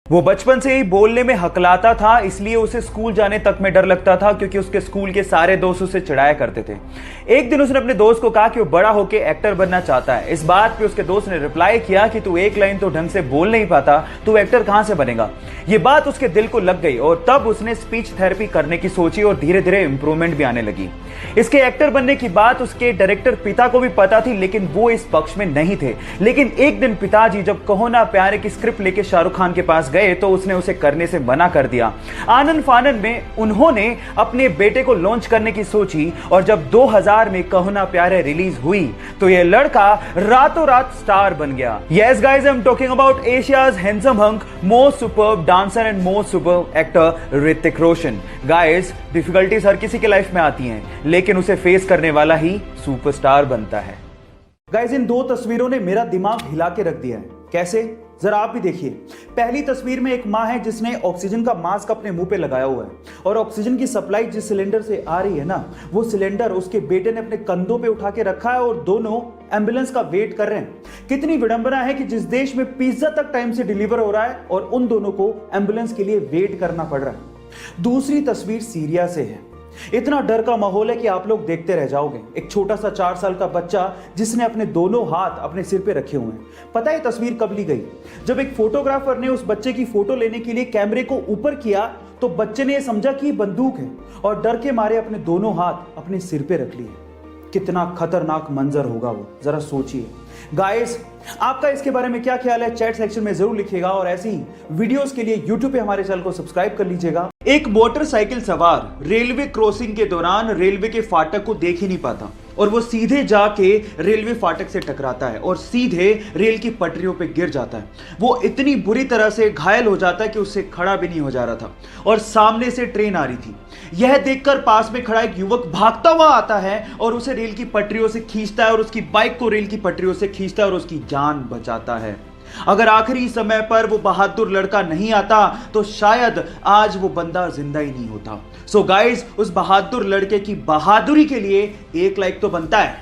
वो बचपन से ही बोलने में हकलाता था, इसलिए उसे स्कूल जाने तक में डर लगता था क्योंकि उसके स्कूल के सारे दोस्त उसे चिढ़ाया करते थे। एक दिन उसने अपने दोस्त को कहा कि वो बड़ा होकर एक्टर बनना चाहता है। इस बात पे उसके दोस्त ने रिप्लाई किया कि तू एक लाइन तो ढंग से बोल नहीं पाता, तू एक्टर कहां से बनेगा। ये बात उसके दिल को लग गई और तब उसने स्पीच थेरेपी करने की सोची और धीरे धीरे इंप्रूवमेंट भी आने लगी। इसके एक्टर बनने की बात उसके डायरेक्टर पिता को भी पता थी, लेकिन वो इस पक्ष में नहीं थे। लेकिन एक दिन पिताजी जब कहो ना प्यारे की स्क्रिप्ट लेके शाहरुख खान के पास गए तो उसने उसे करने से मना कर दिया। आनन फानन में उन्होंने अपने बेटे को लॉन्च करने की सोची और जब 2000 में कहो ना प्यारे रिलीज हुई तो यह लड़का रातों रात स्टार बन गया। Yes guys, I am talking about Asia's handsome hunk, most superb dancer and most superb actor Hrithik Roshan. Guys, difficulties हर किसी के लाइफ में आती हैं, लेकिन उसे फेस करने वाला ही सुपरस्टार बनता है। गाइस, इन दो तस्वीरों ने मेरा दिमाग हिला के रख दिया है। कैसे, जरा आप भी देखिए। पहली तस्वीर में एक मां है जिसने ऑक्सीजन का मास्क अपने मुंह पे लगाया हुआ है और ऑक्सीजन की सप्लाई जिस सिलेंडर से आ रही है ना, वो सिलेंडर उसके बेटे ने अपने कंधों पे उठा के रखा है और दोनों एम्बुलेंस का वेट कर रहे हैं। कितनी विडंबना है कि जिस देश में पिज्जा तक टाइम से डिलीवर हो रहा है और उन दोनों को एम्बुलेंस के लिए वेट करना पड़ रहा है। दूसरी तस्वीर सीरिया से है। इतना डर का माहौल है कि आप लोग देखते रह जाओगे। एक छोटा सा 4 साल का बच्चा जिसने अपने दोनों हाथ अपने सिर पे रखे हुए हैं। पता है तस्वीर कब ली गई? जब एक फोटोग्राफर ने उस बच्चे की फोटो लेने के लिए कैमरे को ऊपर किया तो बच्चे ने यह समझा कि बंदूक है और डर के मारे अपने दोनों हाथ अपने सिर पे रख लिए। कितना खतरनाक मंजर होगा वो, जरा सोचिए। गाइस, आपका इसके बारे में क्या ख्याल है? चैट सेक्शन में जरूर लिखिएगा और ऐसी वीडियोस के लिए यूट्यूब पे हमारे चैनल को सब्सक्राइब कर लीजिएगा। एक मोटरसाइकिल सवार रेलवे क्रॉसिंग के दौरान रेलवे के फाटक को देख ही नहीं पाता और वो सीधे जाके रेलवे फाटक से टकराता है और सीधे रेल की पटरियों पे गिर जाता है। वो इतनी बुरी तरह से घायल हो जाता है कि उससे खड़ा भी नहीं हो जा रहा था और सामने से ट्रेन आ रही थी। यह देखकर पास में खड़ा एक युवक भागता हुआ आता है और उसे रेल की पटरियों से खींचता है और उसकी बाइक को रेल की पटरियों से खींचता है और उसकी जान बचाता है। अगर आखिरी समय पर वो बहादुर लड़का नहीं आता तो शायद आज वो बंदा जिंदा ही नहीं होता। सो गाइस, उस बहादुर लड़के की बहादुरी के लिए एक लाइक तो बनता है।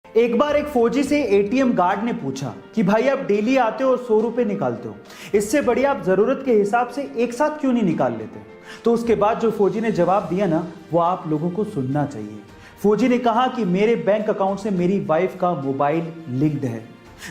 एक बार एक फौजी से एटीएम गार्ड ने पूछा कि भाई आप डेली आते हो और 100 रुपए निकालते हो, इससे बढ़िया आप जरूरत के हिसाब से एक साथ क्यों नहीं निकाल लेते? तो उसके बाद जो फौजी ने जवाब दिया ना, वो आप लोगों को सुनना चाहिए। फौजी ने कहा कि मेरे बैंक अकाउंट से मेरी वाइफ का मोबाइल लिंक्ड है।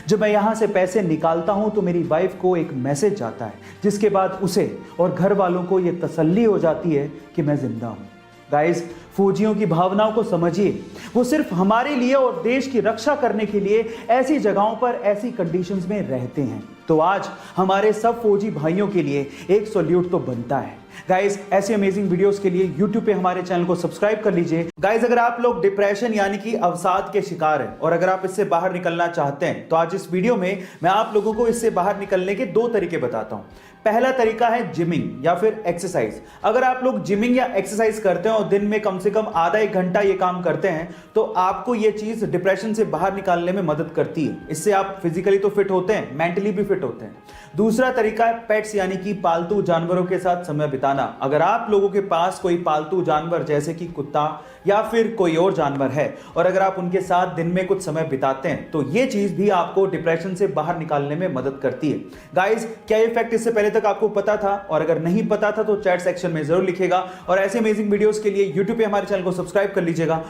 जब मैं यहां से पैसे निकालता हूं तो मेरी वाइफ को एक मैसेज जाता है जिसके बाद उसे और घर वालों को यह तसल्ली हो जाती है कि मैं जिंदा हूं। गाइस, फौजियों की भावनाओं को समझिए। वो सिर्फ हमारे लिए और देश की रक्षा करने के लिए ऐसी जगहों पर ऐसी कंडीशंस में रहते हैं। तो आज हमारे सब फौजी भाइयों के लिए एक सैल्यूट तो बनता है। गाइस, ऐसे अमेजिंग वीडियोस के लिए YouTube पे हमारे चैनल को सब्सक्राइब कर लीजिए। गाइस, अगर आप लोग डिप्रेशन यानी कि अवसाद के शिकार हैं और अगर आप इससे बाहर निकलना चाहते हैं तो आज इस वीडियो में मैं आप लोगों को इससे बाहर निकलने के 2 तरीके बताता हूं। पहला तरीका है जिमिंग या फिर एक्सरसाइज। अगर आप लोग जिमिंग या एक्सरसाइज करते हैं और दिन में कम से कम आधा 1 घंटा ये काम करते हैं तो आपको ये चीज डिप्रेशन से बाहर निकालने में मदद करती है। इससे आप फिजिकली तो फिट होते हैं, मेंटली भी फिट होते हैं। दूसरा तरीका है पेट्स यानी कि पालतू जानवरों के साथ समय बिताना। अगर आप लोगों के पास कोई पालतू जानवर जैसे कि कुत्ता या फिर कोई और जानवर है और अगर आप उनके साथ दिन में कुछ समय बिताते हैं तो ये चीज भी आपको डिप्रेशन से बाहर निकालने में मदद करती है। गाइस, क्या ये फैक्ट इससे पहले तक आपको पता था? और अगर नहीं पता था तो चैट सेक्शन में जरूर लिखिएगा और ऐसे अमेजिंग वीडियोस के लिए यूट्यूब पे हमारे चैनल को सब्सक्राइब कर लीजिएगा।